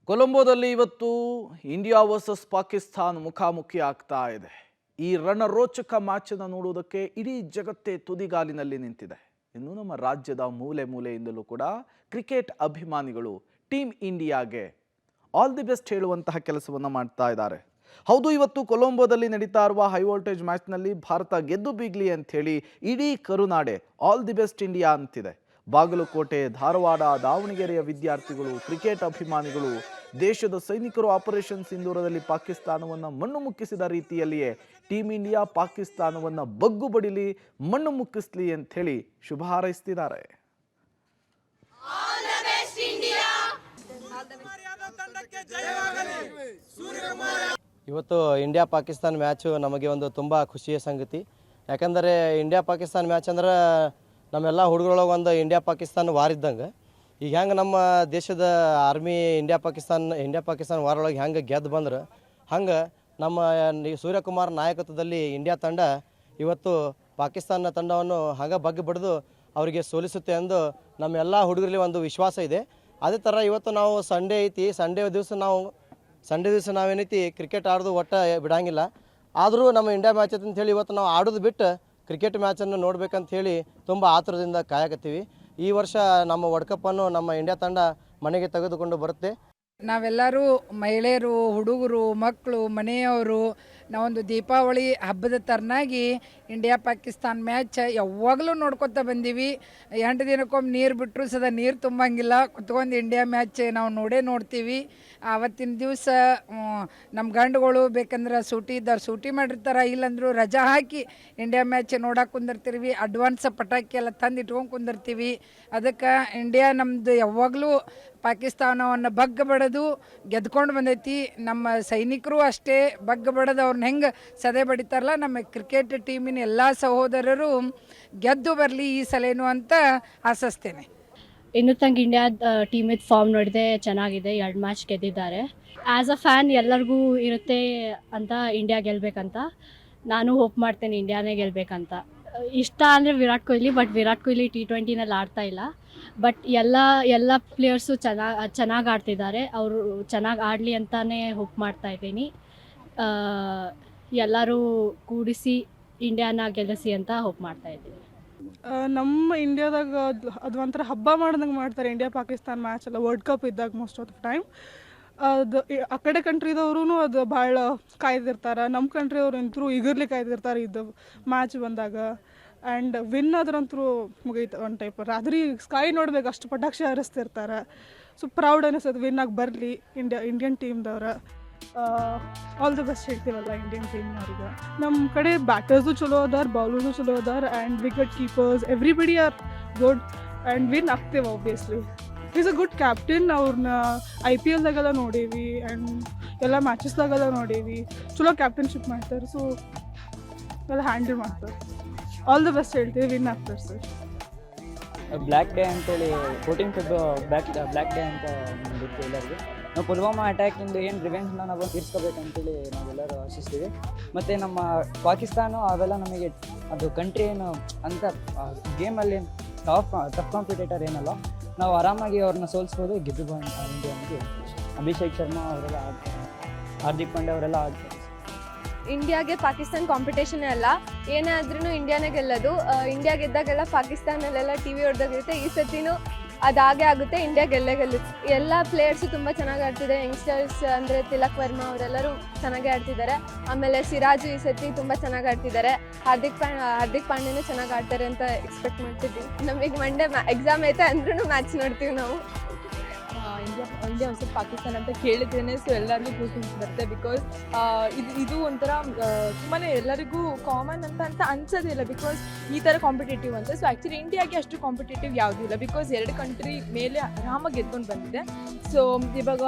ಕೊಲಂಬೋದಲ್ಲಿ ಇವತ್ತು India versus Pakistan ಮುಖಾಮುಖಿ ಆಗ್ತಾ ಇದೆ. ಈ ರಣರೋಚಕ ಮ್ಯಾಚ್ ಅನ್ನು ನೋಡುವುದಕ್ಕೆ ಇಡೀ ಜಗತ್ತೇ ತುದಿಗಾಲಿನಲ್ಲಿ ನಿಂತಿದೆ. ಇನ್ನು ನಮ್ಮ ರಾಜ್ಯದ ಮೂಲೆ ಮೂಲೆಯಿಂದಲೂ ಕೂಡ ಕ್ರಿಕೆಟ್ ಅಭಿಮಾನಿಗಳು ಟೀಮ್ ಇಂಡಿಯಾಗೆ ಆಲ್ ದಿ ಬೆಸ್ಟ್ ಹೇಳುವಂತಹ ಕೆಲಸವನ್ನು ಮಾಡ್ತಾ ಇದ್ದಾರೆ. ಹೌದು, ಇವತ್ತು ಕೊಲಂಬೋದಲ್ಲಿ ನಡೀತಾ ಇರುವ ಹೈ ವೋಲ್ಟೇಜ್ ಮ್ಯಾಚ್ನಲ್ಲಿ ಭಾರತ ಗೆದ್ದು ಬೀಗ್ಲಿ ಅಂತ ಹೇಳಿ ಇಡೀ ಕರುನಾಡೆ ಆಲ್ ದಿ ಬೆಸ್ಟ್ ಇಂಡಿಯಾ ಅಂತಿದೆ. ಬಾಗಲಕೋಟೆ, ಧಾರವಾಡ, ದಾವಣಗೆರೆಯ ವಿದ್ಯಾರ್ಥಿಗಳು, ಕ್ರಿಕೆಟ್ ಅಭಿಮಾನಿಗಳು, ದೇಶದ ಸೈನಿಕರು ಆಪರೇಷನ್ ಸಿಂಧೂರದಲ್ಲಿ ಪಾಕಿಸ್ತಾನವನ್ನು ಮಣ್ಣು ಮುಕ್ಕಿಸಿದ ರೀತಿಯಲ್ಲಿಯೇ ಟೀಮ್ ಇಂಡಿಯಾ ಪಾಕಿಸ್ತಾನವನ್ನು ಬಗ್ಗು ಬಡಿಲಿ, ಮಣ್ಣು ಮುಕ್ಕಿಸ್ಲಿ ಅಂತ ಹೇಳಿ ಶುಭ ಹಾರೈಸ್ತಿದ್ದಾರೆ. ಇವತ್ತು ಇಂಡಿಯಾ ಪಾಕಿಸ್ತಾನ ಮ್ಯಾಚು ನಮಗೆ ಒಂದು ತುಂಬ ಖುಷಿಯ ಸಂಗತಿ. ಯಾಕಂದರೆ ಇಂಡಿಯಾ ಪಾಕಿಸ್ತಾನ ಮ್ಯಾಚ್ ಅಂದ್ರೆ ನಮ್ಮೆಲ್ಲ ಹುಡುಗರೊಳಗೆ ಒಂದು ಇಂಡಿಯಾ ಪಾಕಿಸ್ತಾನ ವಾರ್ ಇದ್ದಂಗೆ. ಈಗ ಹೆಂಗೆ ನಮ್ಮ ದೇಶದ ಆರ್ಮಿ ಇಂಡಿಯಾ ಪಾಕಿಸ್ತಾನ ವಾರ್ ಒಳಗೆ ಹೆಂಗೆ ಗೆದ್ದು ಬಂದ್ರೆ ಹಂಗೆ ನಮ್ಮ ಸೂರ್ಯಕುಮಾರ್ ನಾಯಕತ್ವದಲ್ಲಿ ಇಂಡಿಯಾ ತಂಡ ಇವತ್ತು ಪಾಕಿಸ್ತಾನ ತಂಡವನ್ನು ಹಂಗೆ ಬಗ್ಗೆ ಬಡಿದು ಅವರಿಗೆ ಸೋಲಿಸುತ್ತೆ ಎಂದು ನಮ್ಮೆಲ್ಲ ಹುಡುಗರಲ್ಲಿ ಒಂದು ವಿಶ್ವಾಸ ಇದೆ. ಅದೇ ಥರ ಇವತ್ತು ನಾವು ಸಂಡೇ ಐತಿ, ಸಂಡೇ ದಿವಸ ನಾವೇನೈತಿ ಕ್ರಿಕೆಟ್ ಆಡೋದು ಒಟ್ಟು ಬಿಡಂಗಿಲ್ಲ. ಆದರೂ ನಮ್ಮ ಇಂಡಿಯಾ ಮ್ಯಾಚ್ ಐತೆ ಅಂಥೇಳಿ ಇವತ್ತು ನಾವು ಆಡೋದು ಬಿಟ್ಟು ಕ್ರಿಕೆಟ್ ಮ್ಯಾಚನ್ನು ನೋಡ್ಬೇಕಂತ ಹೇಳಿ ತುಂಬ ಆತುರದಿಂದ ಕಾಯಕತ್ತೀವಿ. ಈ ವರ್ಷ ನಮ್ಮ ವರ್ಲ್ಡ್ ಕಪ್ಪನ್ನು ನಮ್ಮ ಇಂಡಿಯಾ ತಂಡ ಮನೆಗೆ ತೆಗೆದುಕೊಂಡು ಬರುತ್ತೆ. ನಾವೆಲ್ಲರೂ ಮಹಿಳೆಯರು, ಹುಡುಗರು, ಮಕ್ಕಳು, ಮನೆಯವರು ನಾವೊಂದು ದೀಪಾವಳಿ ಹಬ್ಬದ ಥರನಾಗಿ ಇಂಡಿಯಾ ಪಾಕಿಸ್ತಾನ್ ಮ್ಯಾಚ್ ಯಾವಾಗಲೂ ನೋಡ್ಕೊತ ಬಂದೀವಿ. 8 ದಿನಕ್ಕೊಮ್ಮೆ ನೀರು ಬಿಟ್ಟರು ಸದಾ ನೀರು ತುಂಬಂಗಿಲ್ಲ, ಕುತ್ಕೊಂಡು ಇಂಡಿಯಾ ಮ್ಯಾಚ್ ನಾವು ನೋಡ್ತೀವಿ. ಆವತ್ತಿನ ದಿವಸ ನಮ್ಮ ಗಂಡುಗಳು ಬೇಕಂದ್ರೆ ಸೂಟಿ ಇದ್ದಾರೆ, ಸೂಟಿ ಮಾಡಿರ್ತಾರೆ, ಇಲ್ಲಾಂದ್ರೂ ರಜಾ ಹಾಕಿ ಇಂಡಿಯಾ ಮ್ಯಾಚ್ ನೋಡಕ್ಕೆ ಕುಂದಿರ್ತೀವಿ. ಅಡ್ವಾನ್ಸ್ ಪಟಾಕಿ ಎಲ್ಲ ತಂದು ಇಟ್ಕೊಂಡು ಕುಂದಿರ್ತೀವಿ. ಅದಕ್ಕೆ ಇಂಡಿಯಾ ನಮ್ಮದು ಯಾವಾಗಲೂ ಪಾಕಿಸ್ತಾನವನ್ನು ಬಗ್ಗ ಬಡದು ಗೆದ್ಕೊಂಡು ಬಂದೈತಿ. ನಮ್ಮ ಸೈನಿಕರು ಅಷ್ಟೇ ಬಗ್ಗ ಬಡದು ಅವ್ರನ್ನ ಹೆಂಗೆ ಸದೆ ಬಡಿತಾರಲ್ಲ, ನಮ್ಮ ಕ್ರಿಕೆಟ್ ಟೀಮಿನ ಎಲ್ಲ ಸಹೋದರರು ಗೆದ್ದು ಬರಲಿ ಈ ಸಲೇನು ಅಂತ ಆಶಿಸ್ತೇನೆ. ಇನ್ನೂ ತನಕ ಇಂಡಿಯಾ ಟೀಮಿದ ಫಾರ್ಮ್ ನೋಡಿದೆ, ಚೆನ್ನಾಗಿದೆ. 2 ಮ್ಯಾಚ್ ಗೆದ್ದಿದ್ದಾರೆ. ಆ್ಯಸ್ ಅ ಫ್ಯಾನ್ ಎಲ್ಲರಿಗೂ ಇರುತ್ತೆ ಅಂತ ಇಂಡಿಯಾ ಗೆಲ್ಲಬೇಕಂತ. ನಾನು ಹೋಪ್ ಮಾಡ್ತೇನೆ ಇಂಡಿಯಾನೇ ಗೆಲ್ಲಬೇಕಂತ. ಇಷ್ಟ ಅಂದರೆ ವಿರಾಟ್ ಕೊಹ್ಲಿ, ಬಟ್ ವಿರಾಟ್ ಕೊಹ್ಲಿ T20ನಲ್ಲಿ ಆಡ್ತಾ ಇಲ್ಲ. ಬಟ್ ಎಲ್ಲ ಪ್ಲೇಯರ್ಸು ಚೆನ್ನಾಗಿ ಆಡ್ತಿದ್ದಾರೆ. ಅವರು ಚೆನ್ನಾಗಿ ಆಡಲಿ ಅಂತಲೇ ಹೋಪ್ ಮಾಡ್ತಾ ಇದ್ದೀನಿ. ಎಲ್ಲರೂ ಕೂಡಿಸಿ ಇಂಡಿಯಾನ ಗೆಲ್ಲಿಸಿ ಅಂತ ಹೋಪ್ ಮಾಡ್ತಾ ಇದ್ದೀನಿ. ನಮ್ಮ ಇಂಡಿಯಾದಾಗ ಅದು ಒಂಥರ ಹಬ್ಬ ಮಾಡ್ದಂಗೆ ಮಾಡ್ತಾರೆ ಇಂಡಿಯಾ ಪಾಕಿಸ್ತಾನ ಮ್ಯಾಚ್ ಎಲ್ಲ. ವರ್ಲ್ಡ್ ಕಪ್ ಇದ್ದಾಗ ಮೋಸ್ಟ್ ಆಫ್ ದ ಟೈಮ್ ಅದು ಆ ಕಡೆ ಕಂಟ್ರಿದವ್ರೂ ಅದು ಭಾಳ ಕಾಯ್ದಿರ್ತಾರೆ. ನಮ್ಮ ಕಂಟ್ರಿಯವ್ರು ಅಂತೂ ಈಗರ್ಲಿ ಕಾಯ್ದಿರ್ತಾರೆ ಇದು ಮ್ಯಾಚ್ ಬಂದಾಗ. ಆ್ಯಂಡ್ ವಿನ್ ಆದ್ರಂತೂ ಮುಗೀತು ಒಂದು ಟೈಪ್. ರಾತ್ರಿ ಸ್ಕೈ ನೋಡ್ಬೇಕು, ಅಷ್ಟು ಪಟಾಕ್ಷಿ ಹಾರಿಸ್ತಿರ್ತಾರೆ. ಸೊ ಪ್ರೌಡ್ ಅನಿಸ್ತದೆ ವಿನ್ ಆಗಿ ಬರಲಿ ಇಂಡಿಯನ್ ಟೀಮ್ದವ್ರು. ಆಲ್ ದ ಬೆಸ್ಟ್ ಹೇಳ್ತೀವಲ್ಲ ಇಂಡಿಯನ್ ಟೀಮ್ನವ್ರಿಗೆ. ನಮ್ಮ ಕಡೆ ಬ್ಯಾಟರ್ಸು ಚಲೋ ಅದಾರ, ಬೌಲರ್ಸು ಚಲೋ ಅದಾರ, and wicket keepers everybody are good and win ಆಗ್ತೇವೆ obviously. Is a good captain. ಅವ್ರನ್ನ IPLದಾಗೆಲ್ಲ ನೋಡೀವಿ ಆ್ಯಂಡ್ ಎಲ್ಲ ಮ್ಯಾಚಸ್ದಾಗೆಲ್ಲ ನೋಡೀವಿ. ಚಲೋ ಕ್ಯಾಪ್ಟನ್ಶಿಪ್ ಮಾಡ್ತಾರೆ. ಸೊ ಎಲ್ಲ ಹ್ಯಾಂಡಲ್ ಮಾಡ್ತಾರೆ. ಆಲ್ ದ ಬೆಸ್ಟ್ ಹೇಳ್ತೀವಿ, ವಿನ್ ಆಗ್ತಾರೆ ಸರ್. ಬ್ಲ್ಯಾಕ್ ಡೇ ಅಂತೇಳಿ 14 ಫೆಬ್ರವರಿ ಬ್ಲ್ಯಾಕ್ ಡೇ ಅಂತ ಗೊತ್ತು ಎಲ್ಲರಿಗೂ. ನಾವು ಪುಲ್ವಾಮಾ ಅಟ್ಯಾಕಿಂದ ಏನು ರಿವೆಂಜ್ನ ನಾವು ತೀರಿಸ್ಕೋಬೇಕಂತೇಳಿ ನಾವೆಲ್ಲರೂ ಆಶಿಸ್ತೀವಿ. ಮತ್ತು ನಮ್ಮ ಪಾಕಿಸ್ತಾನ ಅವೆಲ್ಲ ನಮಗೆ ಅದು ಕಂಟ್ರಿ ಏನು ಅಂತ ಗೇಮಲ್ಲಿ ಟಫ್ ಕಾಂಪಿಟೇಟರ್ ಏನಲ್ಲ, ನಾವು ಆರಾಮಾಗಿ ಅವ್ರನ್ನ ಸೋಲಿಸ್ಬೋದು, ಗೆದ್ದು ಇಂಡಿಯಾಗೆ. ಅಭಿಷೇಕ್ ಶರ್ಮಾ ಅವರೆಲ್ಲ ಆಡ್ತಾರೆ, ಹಾರ್ದಿಕ್ ಪಾಂಡ್ಯ ಅವರೆಲ್ಲ ಆಡ್ತಾರೆ. ಇಂಡಿಯಾಗೆ ಪಾಕಿಸ್ತಾನ ಕಾಂಪಿಟೇಷನ್ ಅಲ್ಲ, ಏನೇ ಆದ್ರೂ ಇಂಡಿಯಾನೇ ಗೆಲ್ಲೋದು. ಇಂಡಿಯಾ ಗೆದ್ದಾಗೆಲ್ಲ ಪಾಕಿಸ್ತಾನಲ್ಲೆಲ್ಲ TV ಹೊಡೆದಾಗಿರುತ್ತೆ. ಈ ಸತಿನೂ ಅದಾಗೆ ಆಗುತ್ತೆ, ಇಂಡಿಯಾ ಗೆಲ್ಲುತ್ತೆ. ಎಲ್ಲ ಪ್ಲೇಯರ್ಸು ತುಂಬ ಚೆನ್ನಾಗಿ ಆಡ್ತಿದ್ದಾರೆ. ಯಂಗ್ಸ್ಟರ್ಸ್ ಅಂದರೆ ತಿಲಕ್ ವರ್ಮಾ ಅವರೆಲ್ಲರೂ ಚೆನ್ನಾಗಿ ಆಡ್ತಿದ್ದಾರೆ. ಆಮೇಲೆ ಸಿರಾಜು ಈ ಸತಿ ತುಂಬ ಚೆನ್ನಾಗಿ ಆಡ್ತಿದ್ದಾರೆ. ಹಾರ್ದಿಕ್ ಪಾಂಡ್ಯನೂ ಚೆನ್ನಾಗಿ ಆಡ್ತಾರೆ ಅಂತ ಎಕ್ಸ್ಪೆಕ್ಟ್ ಮಾಡ್ತಿದ್ದೀವಿ. ನಮಗೆ ಮಂಡೇ ಎಕ್ಸಾಮ್ ಐತೆ ಅಂದ್ರೂ ಮ್ಯಾಚ್ ನೋಡ್ತೀವಿ ನಾವು. ಇಂಡಿಯಾ ವರ್ಸಸ್ ಪಾಕಿಸ್ತಾನ ಅಂತ ಕೇಳಿದ್ರೇ ಸೊ ಎಲ್ಲರಿಗೂ ಗೂಸ್ಬಂಪ್ಸ್ ಬರುತ್ತೆ. ಬಿಕಾಸ್ ಇದು ಒಂಥರ ತುಂಬಾ ಎಲ್ಲರಿಗೂ ಕಾಮನ್ ಅಂತ ಅನ್ಸೋದಿಲ್ಲ, ಬಿಕಾಸ್ ಈ ಥರ ಕಾಂಪಿಟೇಟಿವ್ ಅಂತ. ಸೊ ಆ್ಯಕ್ಚುಲಿ ಇಂಡಿಯಾಗೆ ಅಷ್ಟು ಕಾಂಪಿಟೇಟಿವ್ ಯಾವುದೂ ಇಲ್ಲ, ಬಿಕಾಸ್ 2 ಕಂಟ್ರಿ ಮೇಲೆ ಆರಾಮಾಗಿ ಗೆದ್ಕೊಂಡು ಬಂದಿದೆ. ಸೊ ಇವಾಗ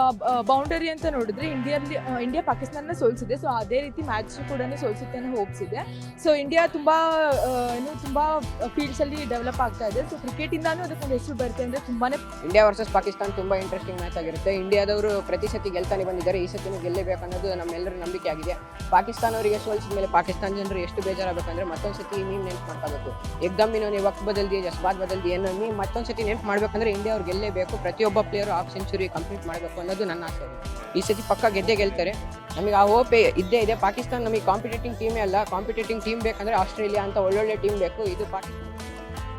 ಬೌಂಡರಿ ಅಂತ ನೋಡಿದ್ರೆ ಇಂಡಿಯಾ ಪಾಕಿಸ್ತಾನ ಸೋಲಿಸಿದೆ. ಸೊ ಅದೇ ರೀತಿ ಮ್ಯಾಚ್ ಕೂಡ ಸೋಲಿಸುತ್ತೆ ಅನ್ನೋ ಹೋಪ್ಸ್ ಇದೆ. ಸೊ ಇಂಡಿಯಾ ತುಂಬ ಫೀಲ್ಡ್ಸಲ್ಲಿ ಡೆವಲಪ್ ಆಗ್ತಾ ಇದೆ. ಸೊ ಕ್ರಿಕೆಟಿಂದಾನು ಅದಕ್ಕೊಂದು ಹೆಸರು ಬರುತ್ತೆ ಅಂದರೆ ತುಂಬಾ. ಇಂಡಿಯಾ ವರ್ಸಸ್ ಪಾಕಿಸ್ತಾನ ತುಂಬ ಇಂಟ್ರೆಸ್ಟ್ ಇಂಟ್ರೆಸ್ಟಿಂಗ್ ಮ್ಯಾಚ್ ಆಗಿರುತ್ತೆ. ಇಂಡಿಯಾದವರು ಪ್ರತಿ ಸತಿ ಗೆಲ್ತಾನೆ ಬಂದಿದ್ದಾರೆ, ಈ ಸತಿನೂ ಗೆಲ್ಲಬೇಕು ಅನ್ನೋದು ನಮ್ಮೆಲ್ಲರ ನಂಬಿಕೆ ಆಗಿದೆ. ಪಾಕಿಸ್ತಾನ ಅವರಿಗೆ ಸೋಲಿಸಿದ ಮೇಲೆ ಪಾಕಿಸ್ತಾನ ಜನರು ಎಷ್ಟು ಬೇಜಾರಾಗಬೇಕಂದ್ರೆ ಮತ್ತೊಂದು ಸತಿ ನೀವು ನೆನ್ಪು ಮಾಡ್ಕೋಬೇಕು. ಏಕ್ದಮ್ ಇನ್ನೊಂದು ವಕ್ತ್ ಬದಲ್ದಿ ಜಸ್ಬಾತ್ ಬದಲ್ದಿ ಏನೋ ನೀವು ಮತ್ತೊಂದು ಸತಿ ನೆನ್ಪು ಮಾಡಬೇಕಂದ್ರೆ ಇಂಡಿಯಾ ಅವ್ರು ಗೆಲ್ಲೇಬೇಕು. ಪ್ರತಿಯೊಬ್ಬ ಪ್ಲೇಯರು ಹಾಫ್ ಸೆಂಚುರಿ ಕಂಪ್ಲೀಟ್ ಮಾಡಬೇಕು ಅನ್ನೋದು ನನ್ನ ಆಸೆ ಇದೆ. ಈ ಸತಿ ಪಕ್ಕ ಗೆಲ್ತಾರೆ. ನಮಗೆ ಆ ಹೋಪ್ ಇದ್ದೇ ಇದೆ. ಪಾಕಿಸ್ತಾನ ನಮಗೆ ಕಾಂಪಿಟೇಟಿಂಗ್ ಟೀಮೇ ಅಲ್ಲ, ಕಾಂಪಿಟೇಟಿಂಗ್ ಟೀಮ್ ಬೇಕಂದ್ರೆ ಆಸ್ಟ್ರೇಲಿಯಾ ಅಂತ ಒಳ್ಳೊಳ್ಳೆ ಟೀಮ್ ಬೇಕು. ಇದು ಪಾಕಿಸ್ತಾನ